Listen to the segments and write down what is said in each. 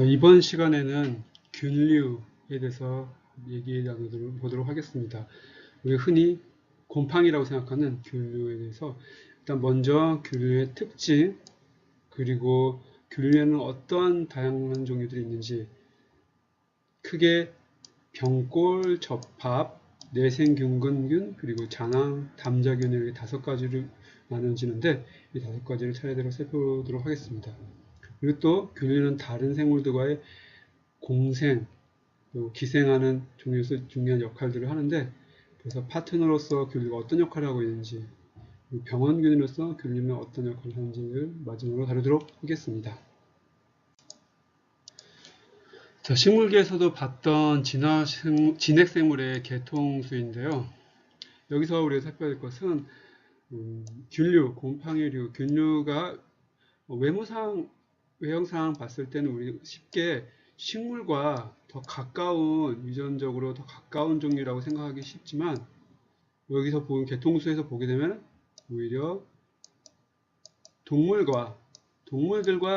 이번 시간에는 균류에 대해서 얘기 나눠보도록 하겠습니다. 우리가 흔히 곰팡이라고 생각하는 균류에 대해서 일단 먼저 균류의 특징, 그리고 균류에는 어떠한 다양한 종류들이 있는지, 크게 병골, 접합, 내생균근균, 그리고 장항, 담자균 이렇게 5가지로 나눠지는데 이 5가지를 차례대로 살펴보도록 하겠습니다. 그리고 또 균류는 다른 생물들과의 공생, 또 기생하는 종류에서 중요한 역할들을 하는데, 그래서 파트너로서 균류가 어떤 역할을 하고 있는지, 병원균으로서 균류는 어떤 역할을 하는지를 마지막으로 다루도록 하겠습니다. 자, 식물계에서도 봤던 진핵생물의 계통수인데요. 여기서 우리가 살펴야 할 것은 균류, 곰팡이류, 균류가 외형상 봤을 때는 우리 쉽게 식물과 더 가까운, 유전적으로 더 가까운 종류라고 생각하기 쉽지만, 여기서 본 계통수에서 보게 되면 오히려 동물들과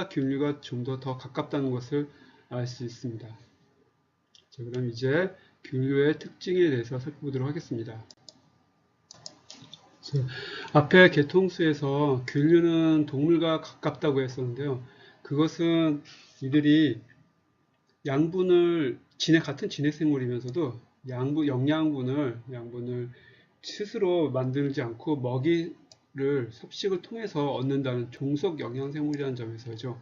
균류가 좀 더 가깝다는 것을 알 수 있습니다. 자, 그럼 이제 균류의 특징에 대해서 살펴보도록 하겠습니다. 앞에 계통수에서 균류는 동물과 가깝다고 했었는데요. 그것은 이들이 같은 진핵생물이면서도 양분을 스스로 만들지 않고 섭식을 통해서 얻는다는 종속 영양생물이라는 점에서죠.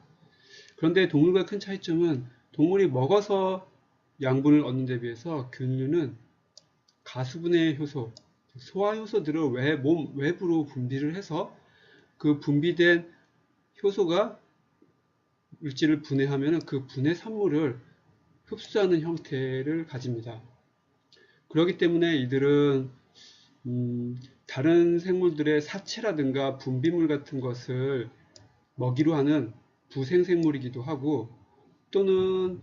그런데 동물과 큰 차이점은 동물이 먹어서 양분을 얻는 데 비해서 균류는 가수분해 효소, 소화 효소들을 몸 외부로 분비를 해서 그 분비된 효소가 물질을 분해하면 그 분해 산물을 흡수하는 형태를 가집니다. 그렇기 때문에 이들은 다른 생물들의 사체라든가 분비물 같은 것을 먹이로 하는 부생생물이기도 하고, 또는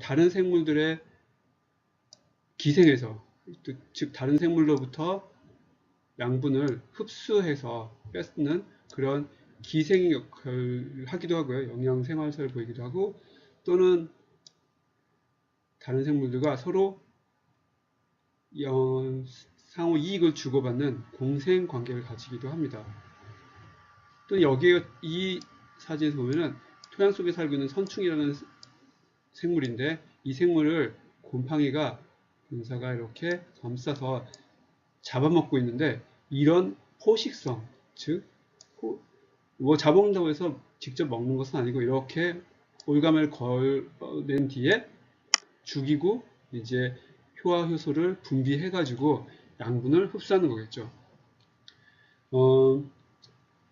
다른 생물들의 기생에서, 즉 다른 생물로부터 양분을 흡수해서 뺏는 그런 기생 역할을 하기도 하고요. 영양생활서를 보이기도 하고, 또는 다른 생물들과 서로 상호 이익을 주고받는 공생 관계를 가지기도 합니다. 또 이 사진에서 보면은 토양 속에 살고 있는 선충이라는 생물인데, 이 생물을 곰팡이가 군사가 이렇게 감싸서 잡아먹고 있는데, 이런 포식성, 즉 잡아먹는다고 해서 직접 먹는 것은 아니고 이렇게 올감을 걸낸 뒤에 죽이고 이제 효화 효소를 분비해 가지고 양분을 흡수하는 거겠죠.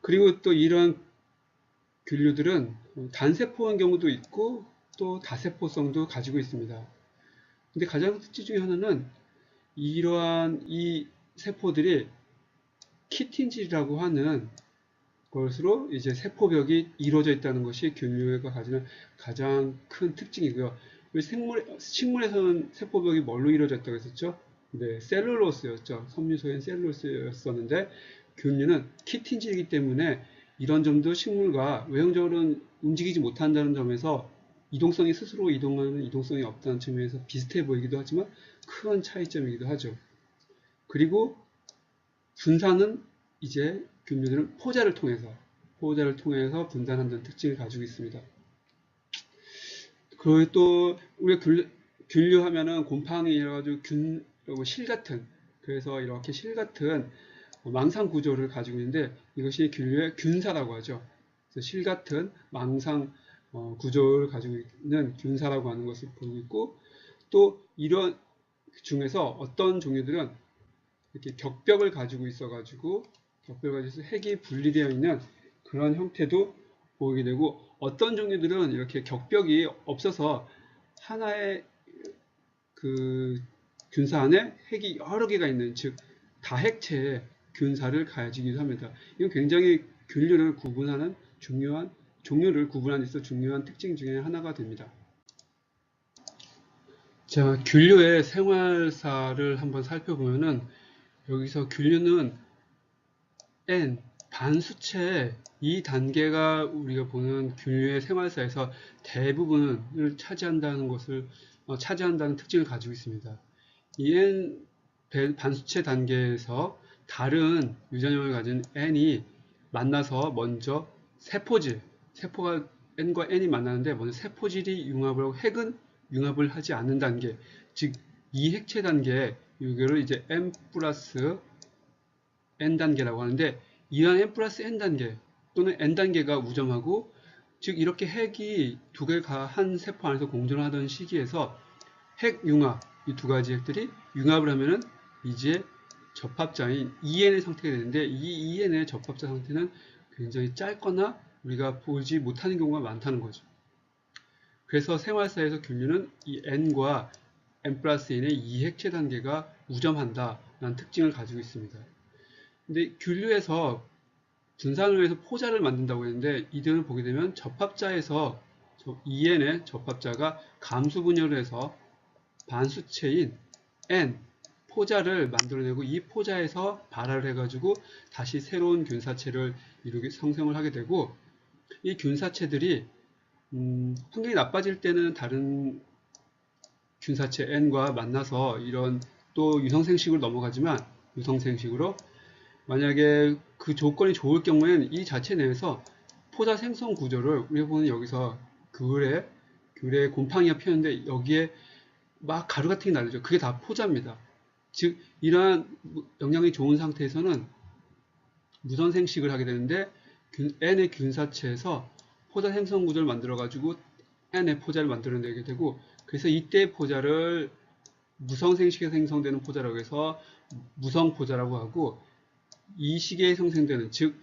그리고 또 이런 균류들은 단세포인 경우도 있고 또 다세포성도 가지고 있습니다. 근데 가장 특징 중에 하나는 이 세포들이 키틴질이라고 하는 것으로 이제 세포벽이 이루어져 있다는 것이 균류가 가지는 가장 큰 특징이고요. 식물에서는 세포벽이 뭘로 이루어져 있다고 했었죠? 네, 셀룰로스였죠. 섬유소인 셀룰로스였었는데, 균류는 키틴질이기 때문에 이런 점도 식물과 외형적으로는 움직이지 못한다는 점에서 스스로 이동하는 이동성이 없다는 측면에서 비슷해 보이기도 하지만 큰 차이점이기도 하죠. 그리고 분산은 이제 균류들은 포자를 통해서 분산한다는 특징을 가지고 있습니다. 그리고 또 우리가 균류하면은 곰팡이라 가지고 실 같은, 그래서 이렇게 실 같은 망상 구조를 가지고 있는데, 이것이 균류의 균사라고 하죠. 그래서 실 같은 망상 구조를 가지고 있는 균사라고 하는 것을 보고 있고, 또 이런 중에서 어떤 종류들은 이렇게 격벽을 가지고 있어가지고 핵이 분리되어 있는 그런 형태도 보이게 되고, 어떤 종류들은 이렇게 격벽이 없어서 하나의 그 균사 안에 핵이 여러 개가 있는, 즉 다핵체의 균사를 가지기도 합니다. 이건 굉장히 종류를 구분하는 데 있어 중요한 특징 중에 하나가 됩니다. 자, 균류의 생활사를 한번 살펴보면은, 여기서 균류는 N, 반수체 이 단계가 우리가 보는 균류의 생활사에서 대부분을 차지한다는 것을 차지한다는 특징을 가지고 있습니다. 이 N 반수체 단계에서 다른 유전형을 가진 N이 만나서 먼저 세포가 N과 N이 만나는데 먼저 세포질이 융합을 하고 핵은 융합을 하지 않는 단계, 즉 이핵체 단계, 이거를 이제 M 플러스 N 단계라고 하는데, 이러한 N 플러스 N 단계 또는 N 단계가 우점하고, 즉 이렇게 핵이 두 개가 한 세포 안에서 공존을 하던 시기에서 핵 융합, 이 두 가지 핵들이 융합을 하면은 이제 접합자인 EN의 상태가 되는데, 이 EN의 접합자 상태는 굉장히 짧거나 우리가 보지 못하는 경우가 많다는 거죠. 그래서 생활사에서 균류는 이 N과 N 플러스 N의 이핵체 단계가 우점한다라는 특징을 가지고 있습니다. 근데 균류에서 분산을 위해서 포자를 만든다고 했는데, 이들을 보게 되면 접합자에서 EN의 접합자가 감수 분열을 해서 반수체인 N 포자를 만들어내고, 이 포자에서 발화를 해가지고 다시 새로운 균사체를 이루게 성생을 하게 되고, 이 균사체들이 환경이 나빠질 때는 다른 균사체 N과 만나서 이런 또 유성생식으로 넘어가지만, 유성생식으로 만약에 그 조건이 좋을 경우에는 이 자체 내에서 포자 생성 구조를, 우리가 보는 여기서 귤에 곰팡이가 피었는데 여기에 막 가루 같은 게 날리죠. 그게 다 포자입니다. 즉 이러한 영양이 좋은 상태에서는 무선생식을 하게 되는데, N의 균사체에서 포자 생성 구조를 만들어 가지고 N의 포자를 만들어내게 되고, 그래서 이때 포자를 무성생식에 생성되는 포자라고 해서 무성포자라고 하고, 이 시기에 생성되는, 즉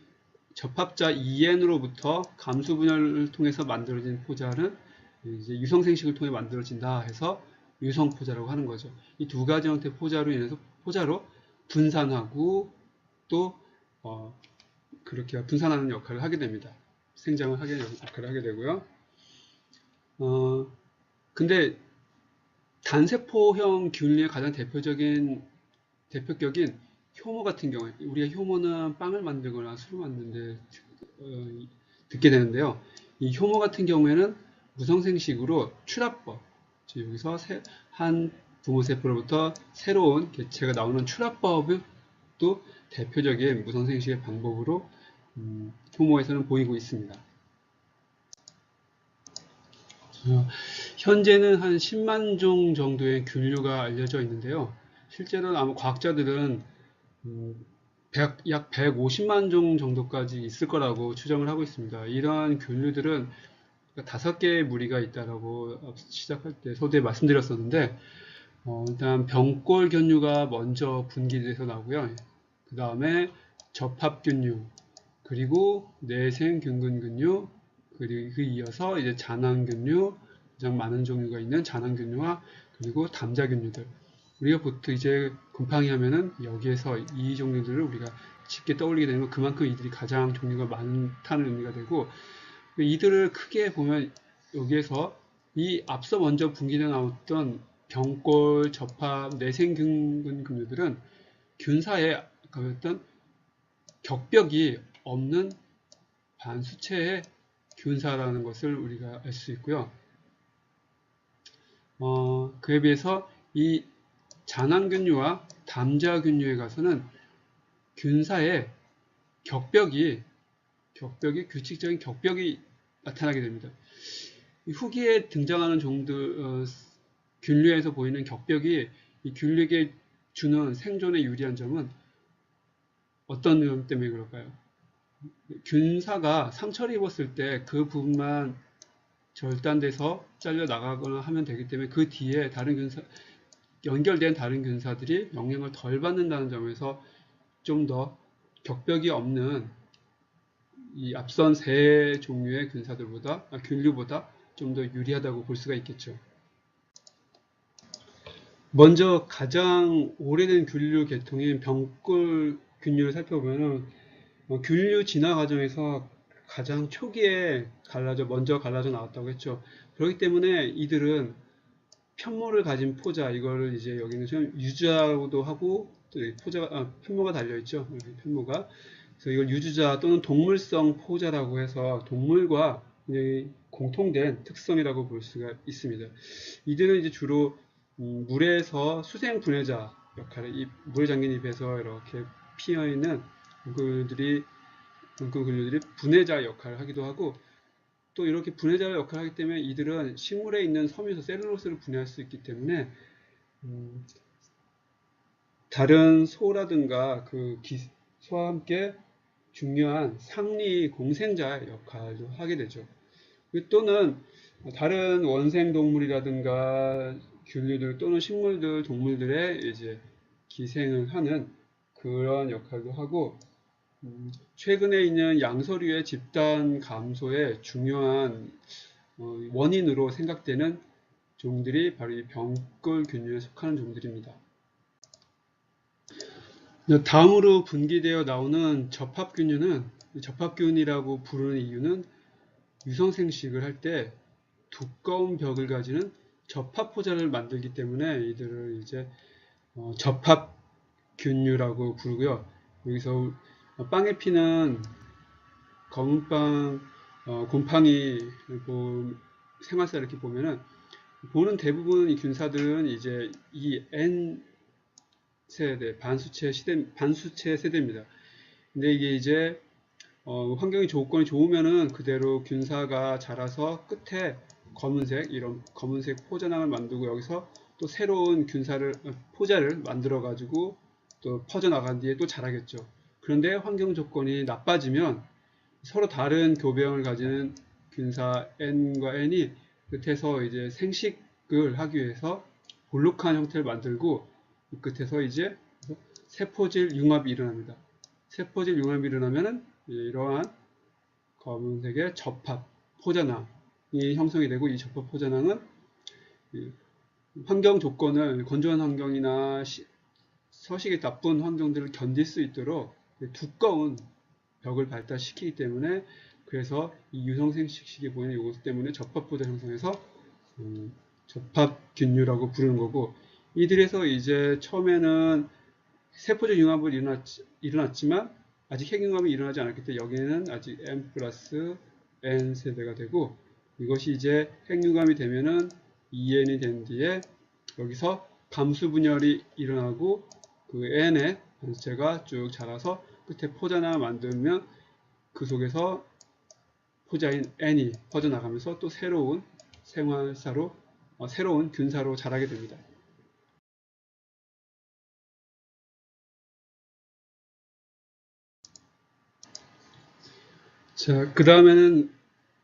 접합자 EN으로부터 감수 분열을 통해서 만들어진 포자는 이제 유성생식을 통해 만들어진다 해서 유성포자라고 하는 거죠. 이 두 가지 형태의 포자로 인해서 포자로 분산하고 또 그렇게 분산하는 역할을 하게 됩니다. 생장을 하게 역할을 하게 되고요. 근데 단세포형 균류의 가장 대표격인 효모 같은 경우에, 우리가 효모는 빵을 만들거나 술을 만드는데 듣게 되는데요. 이 효모 같은 경우에는 무성생식으로 출합법, 여기서 한 부모세포로부터 새로운 개체가 나오는 출합법이 또 대표적인 무성생식의 방법으로 효모에서는 보이고 있습니다. 현재는 한 10만 종 정도의 균류가 알려져 있는데요. 실제로는 아마 과학자들은 약 150만 종 정도까지 있을 거라고 추정을 하고 있습니다. 이러한 균류들은 5개의 무리가 있다라고 시작할 때 서두에 말씀드렸었는데, 일단 병골 균류가 먼저 분기돼서 나오고요. 그 다음에 접합균류, 그리고 내생균근균류, 그리고 그 이어서 이제 잔황균류, 가장 많은 종류가 있는 잔황균류와 그리고 담자균류들. 우리가 보통 이제 곰팡이 하면은 여기에서 이 종류들을 우리가 쉽게 떠올리게 되면 그만큼 이들이 가장 종류가 많다는 의미가 되고, 이들을 크게 보면 여기에서 이 앞서 먼저 분기돼 나왔던 병골, 접합, 내생균근균류들은 균사에 어떤 격벽이 없는 반수체의 균사라는 것을 우리가 알 수 있고요. 그에 비해서 이 잔황균류와 담자균류에 가서는 균사의 규칙적인 격벽이 나타나게 됩니다. 후기에 등장하는 종들, 균류에서 보이는 격벽이 이 균류에게 주는 생존에 유리한 점은 어떤 점 때문에 그럴까요? 균사가 상처를 입었을 때 그 부분만 절단돼서 잘려 나가거나 하면 되기 때문에 그 뒤에 연결된 다른 균사들이 영향을 덜 받는다는 점에서 좀 더 격벽이 없는 이 앞선 세 종류의 균류보다 좀 더 유리하다고 볼 수가 있겠죠. 먼저 가장 오래된 균류 계통인 병골 균류를 살펴보면 균류 진화 과정에서 가장 초기에 먼저 갈라져 나왔다고 했죠. 그렇기 때문에 이들은 편모를 가진 포자, 이거를 이제 여기는 좀 유자라고도 하고, 또 편모가 달려있죠. 편모가 그래서 이걸 유주자 또는 동물성 포자라고 해서 동물과 공통된 특성이라고 볼 수가 있습니다. 이들은 이제 주로 물에서 수생 분해자 역할을, 이 물에 잠긴 잎에서 이렇게 피어 있는 근근근류들이 분해자 역할을 하기도 하고, 또 이렇게 분해자 역할을 하기 때문에 이들은 식물에 있는 섬유에서 셀룰로스를 분해할 수 있기 때문에 다른 소라든가 소와 함께 중요한 상리 공생자 역할도 하게 되죠. 또는 다른 원생 동물이라든가 균류들 또는 식물들, 동물들의 이제 기생을 하는 그런 역할도 하고, 최근에 있는 양서류의 집단 감소의 중요한 원인으로 생각되는 종들이 바로 이 병꿀균류에 속하는 종들입니다. 다음으로 분기되어 나오는 접합균류는, 접합균이라고 부르는 이유는 유성생식을 할 때 두꺼운 벽을 가지는 접합포자를 만들기 때문에 이들을 이제 접합균류라고 부르고요. 여기서 빵에 피는 검은빵 곰팡이 생활사 이렇게 보면은 보는 대부분 이 균사들은 이제 이 N 세대, 반수체 세대입니다. 근데 이게 이제 환경이 조건이 좋으면은 그대로 균사가 자라서 끝에 이런 검은색 포자낭을 만들고 여기서 또 새로운 포자를 만들어 가지고 또 퍼져나간 뒤에 또 자라겠죠. 그런데 환경 조건이 나빠지면 서로 다른 교배형을 가지는 균사 N과 N이 끝에서 이제 생식을 하기 위해서 볼록한 형태를 만들고, 이 끝에서 이제 세포질 융합이 일어납니다. 세포질 융합이 일어나면은 이러한 검은색의 접합 포자낭이 형성이 되고, 이 접합 포자낭은 환경 조건을, 건조한 환경이나 서식이 나쁜 환경들을 견딜 수 있도록 두꺼운 벽을 발달시키기 때문에, 그래서 이 유성생식식에 보이는 이것 때문에 접합포자 형성해서 접합균류라고 부르는 거고, 이들에서 이제 처음에는 세포적 융합을 일어났지만 아직 핵융합이 일어나지 않았기 때문에 여기에는 아직 M 플러스 N 세대가 되고, 이것이 이제 핵융합이 되면은 EN이 된 뒤에 여기서 감수 분열이 일어나고 그 N의 단체가 쭉 자라서 끝에 포자나 만들면 그 속에서 포자인 N이 퍼져나가면서 또 새로운 생활사로, 새로운 균사로 자라게 됩니다. 자, 그 다음에는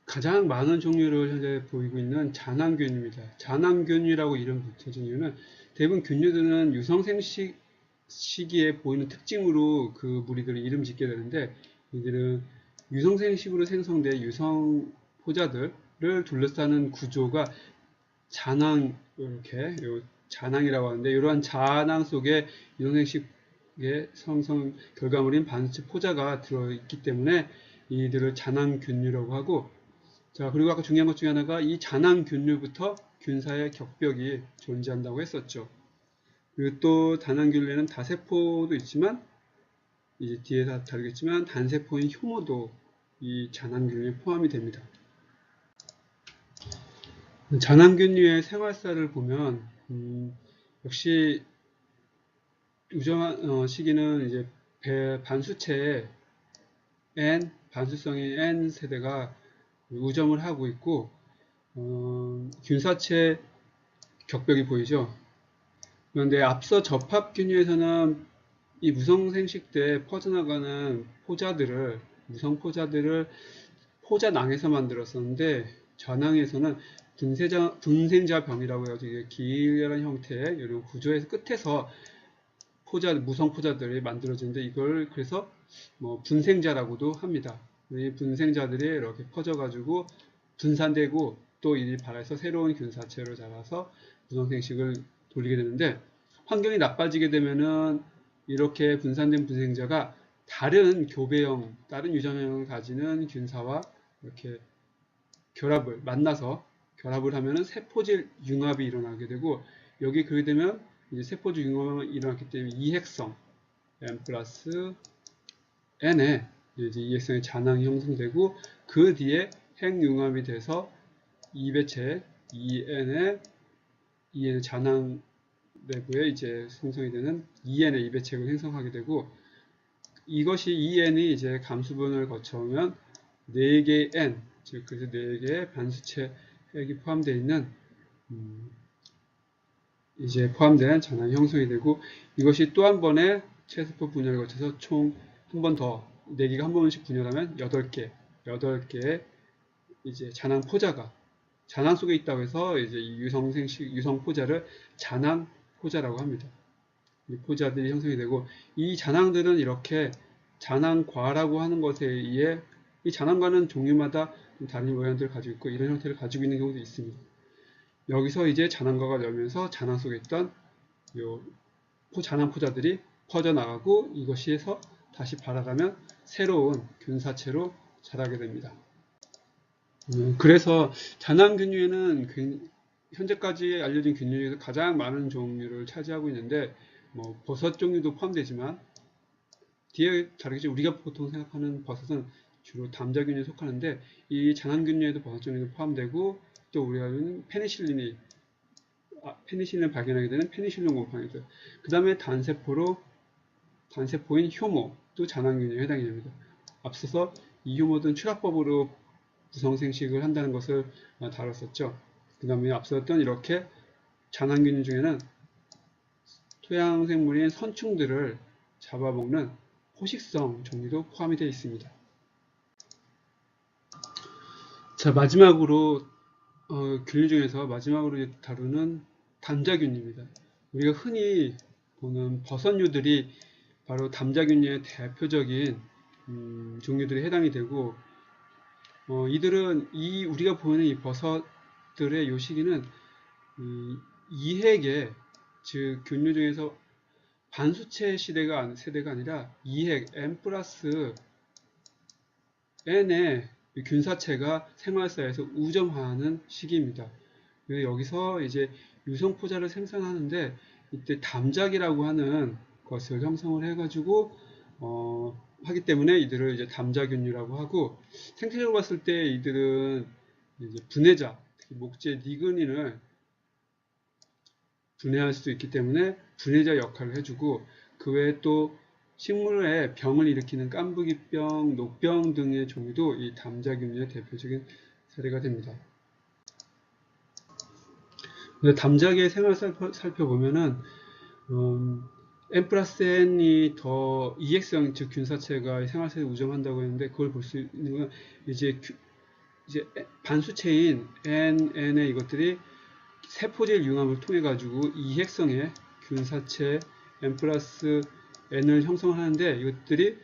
가장 많은 종류를 현재 보이고 있는 잔항균입니다. 잔항균이라고 이름 붙여진 이유는 대부분 균류들은 유성생 시기에 보이는 특징으로 그 무리들을 이름 짓게 되는데, 이들은 유성생식으로 생성된 유성 포자들을 둘러싸는 구조가 잔항, 이렇게 잔항이라고 하는데, 이러한 잔항 속에 유성생식의 성성 결과물인 반수체 포자가 들어있기 때문에 이들을 잔항균류라고 하고, 자, 그리고 아까 중요한 것 중에 하나가 이 잔항균류부터 균사의 격벽이 존재한다고 했었죠. 그리고 또 단항균류에는 다세포도 있지만, 이제 뒤에 다 다르겠지만 단세포인 효모도 이 잔항균류에 포함이 됩니다. 잔항균류의 생활사를 보면 역시 우정한 시기는 이제 반수체의 N, 반수성인 N 세대가 우점을 하고 있고, 균사체 격벽이 보이죠. 그런데 앞서 접합균류에서는 이 무성생식 때 퍼져나가는 무성포자들을 포자낭에서 만들었었는데, 전항에서는 분생자병이라고 해서 기이한 형태의 이런 구조에서 끝에서 무성포자들이 만들어지는데, 이걸 그래서 분생자라고도 합니다. 이 분생자들이 이렇게 퍼져가지고 분산되고 또 이 발에서 새로운 균사체로 자라서 무성생식을 돌리게 되는데, 환경이 나빠지게 되면은 이렇게 분산된 분생자가 다른 유전형을 가지는 균사와 이렇게 결합을 하면은 세포질 융합이 일어나게 되고, 여기 그렇게 되면 이제 세포질 융합이 일어났기 때문에 이핵성 M 플러스 N에 이제 이액성의 잔항이 형성되고 그 뒤에 핵융합이 돼서 2배체 EN의 잔항 내부에 이제 생성이 되는 EN의 2배체를 생성하게 되고 이것이 EN이 이제 감수분을 거쳐오면 4개의 N, 즉 그래서 4개의 반수체 핵이 포함되어 있는 이제 포함된 잔항이 형성이 되고 이것이 또 한 번의 최세포 분열을 거쳐서 총 한 번 더 4개가 한 번씩 분열하면 8개의 이제 잔항 포자가 잔항 속에 있다고 해서 이제 이 유성 포자를 잔항 포자라고 합니다. 이 포자들이 형성이 되고 이 잔항들은 이렇게 잔항과라고 하는 것에 의해 이 잔항과는 종류마다 다른 모양들을 가지고 있고 이런 형태를 가지고 있는 경우도 있습니다. 여기서 이제 잔항과가 열면서 잔항 속에 있던 요 잔항 포자들이 퍼져나가고 이것에서 다시 발아가면 새로운 균사체로 자라게 됩니다. 그래서 잔항균류에는 현재까지 알려진 균류 중에서 가장 많은 종류를 차지하고 있는데 뭐 버섯 종류도 포함되지만 뒤에 다르겠죠. 우리가 보통 생각하는 버섯은 주로 담자균류에 속하는데 이 잔항균류에도 버섯 종류도 포함되고 또 우리가 아는 페니실린을 발견하게 되는 페니실린 곰팡이들 그 다음에 단세포인 효모도 잔항균류에 해당이 됩니다. 앞서서 이 효모들은 출합법으로 구성생식을 한다는 것을 다뤘었죠. 그 다음에 앞서던 이렇게 잔항균류 중에는 토양생물인 선충들을 잡아먹는 포식성 종류도 포함이 되어 있습니다. 자, 마지막으로 균류 중에서 마지막으로 다루는 담자균류입니다. 우리가 흔히 보는 버섯류들이 바로 담자균류의 대표적인 종류들에 해당이 되고 이들은 우리가 보는 이 버섯들의 요 시기는 이핵의 즉 균류 중에서 반수체 세대가 아니라 이핵 n 플러스 n의 균사체가 생활사에서 우점하는 시기입니다. 여기서 이제 유성포자를 생산하는데 이때 담작이라고 하는 것을 형성을 해가지고 하기 때문에 이들을 이제 담자균류라고 하고 생태적으로 봤을 때 이들은 이제 분해자, 특히 목재 니그닌을 분해할 수 있기 때문에 분해자 역할을 해주고 그 외에 또 식물에 병을 일으키는 깐부기병, 녹병 등의 종류도 이 담자균류의 대표적인 사례가 됩니다. 담작의 생활 살펴보면은 n 플러스 n이 더 EX형 즉 균사체가 생활세에 우점한다고 했는데 그걸 볼 수 있는 건 이제 반수체인 n의 이것들이 세포질 융합을 통해 가지고 이핵성의 균사체 n 플러스 n을 형성하는데 이것들이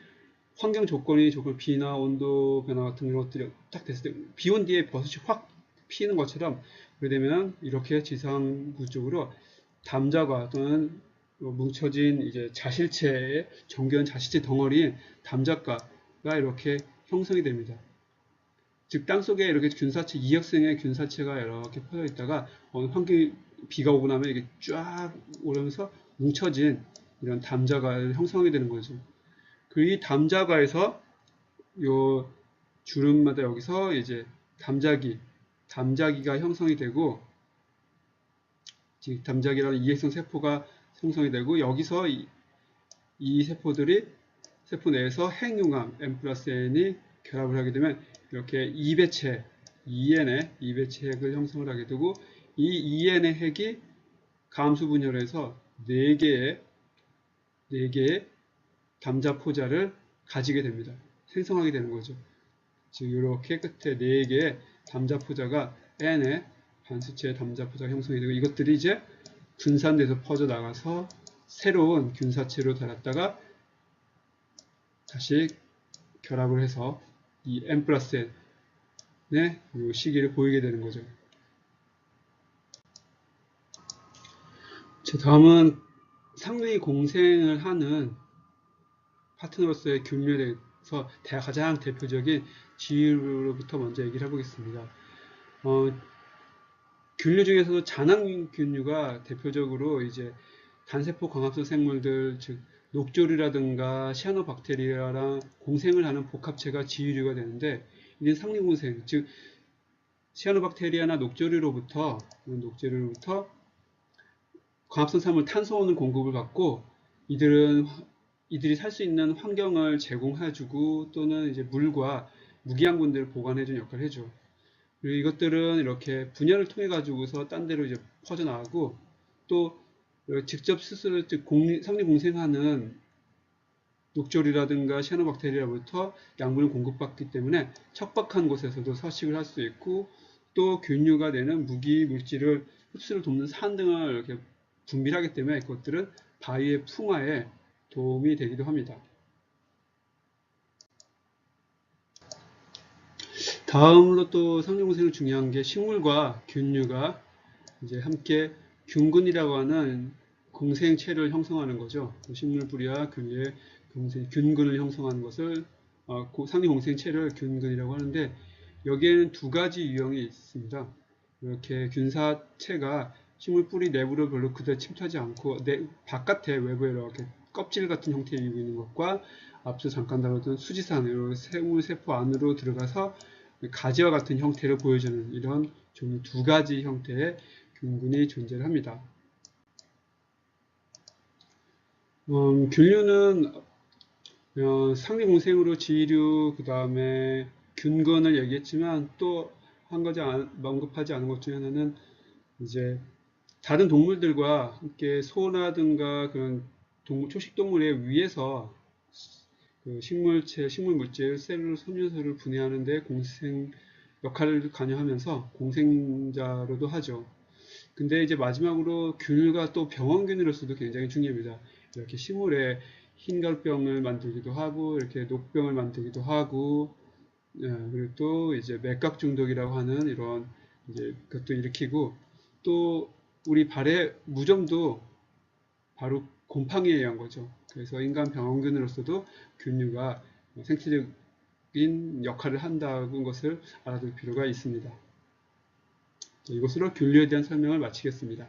환경 조건이 비나 온도 변화 같은 것들이 딱 됐을 때 비온 뒤에 버섯이 확 피는 것처럼 그렇게 되면 이렇게 지상부 쪽으로 담자과 또는 뭉쳐진 이제 자실체의 정교한 자실체 덩어리인 담자과가 이렇게 형성이 됩니다. 즉 땅속에 이렇게 균사체 이혁성의 균사체가 이렇게 퍼져 있다가 어느 환경이 비가 오고 나면 이게 쫙 오르면서 뭉쳐진 이런 담자과를 형성하게 되는 거죠. 그 이 담자과에서 요 주름마다 여기서 이제 담자기가 형성이 되고 즉 담자기라는 이핵성 세포가 형성이 되고 여기서 이 세포들이 세포 내에서 핵융합 n 플러스 n이 결합을 하게 되면 이렇게 2배체 EN의 2배체 핵을 형성을 하게 되고 이 EN의 핵이 감수 분열해서 4개의 담자 포자를 가지게 됩니다. 생성하게 되는 거죠. 즉 이렇게 끝에 4개의 담자 포자가 N의 반수체의 담자 포자가 형성이 되고 이것들이 이제 분산돼서 퍼져나가서 새로운 균사체로 자랐다가 다시 결합을 해서 이 n 플러스 n의 이 시기를 보이게 되는 거죠. 자, 다음은 상위 공생을 하는 파트너로서의 균류에 대해서 가장 대표적인 지류로부터 먼저 얘기를 해보겠습니다. 균류 중에서도 잔항균류가 대표적으로 이제 단세포 광합성 생물들, 즉 녹조류라든가 시아노박테리아랑 공생을 하는 복합체가 지유류가 되는데, 이는 상류공생, 즉 시아노박테리아나 녹조류로부터 광합성산물 탄소원을 공급을 받고, 이들이 살 수 있는 환경을 제공해주고, 또는 이제 물과 무기양분들을 보관해주는 역할을 해줘. 그리고 이것들은 이렇게 분열을 통해 가지고서 딴 데로 이제 퍼져나가고, 또 직접 스스로 상리공생하는 녹조류라든가 시아노박테리아로부터 양분을 공급받기 때문에 척박한 곳에서도 서식을 할 수 있고, 또 균류가 되는 무기 물질을 흡수를 돕는 산 등을 이렇게 분비를 하기 때문에 그것들은 바위의 풍화에 도움이 되기도 합니다. 다음으로 또 상류공생은 중요한 게 식물과 균류가 이제 함께 균근이라고 하는 공생체를 형성하는 거죠. 식물 뿌리와 균류의 균근을 형성하는 것을 상류공생체를 균근이라고 하는데, 여기에는 두 가지 유형이 있습니다. 이렇게 균사체가 식물 뿌리 내부를 별로 그대로 침투하지 않고 바깥에 외부에 이렇게 껍질 같은 형태를 이루고 있는 것과, 앞서 잠깐 다뤘던 수지산, 생물 세포 안으로 들어가서 가지와 같은 형태를 보여주는 이런 종류 두 가지 형태의 균군이 존재를 합니다. 균류는 상리공생으로 지류, 그 다음에 균근을 얘기했지만, 또 한 가지 언급하지 않은 것 중에 하나는 이제 다른 동물들과 함께 소라든가 그런 초식동물에 위에서 그 식물 물질, 셀룰, 섬유소를 분해하는 데 공생 역할을 관여하면서 공생자로도 하죠. 근데 이제 마지막으로 균류가 또 병원균으로서도 굉장히 중요합니다. 이렇게 식물에 흰갈병을 만들기도 하고, 이렇게 녹병을 만들기도 하고, 그리고 또 이제 맥각 중독이라고 하는 이런 이제 그것도 일으키고, 또 우리 발의 무좀도 바로 곰팡이에 의한 거죠. 그래서 인간 병원균으로서도 균류가 생체적인 역할을 한다는 것을 알아둘 필요가 있습니다. 이것으로 균류에 대한 설명을 마치겠습니다.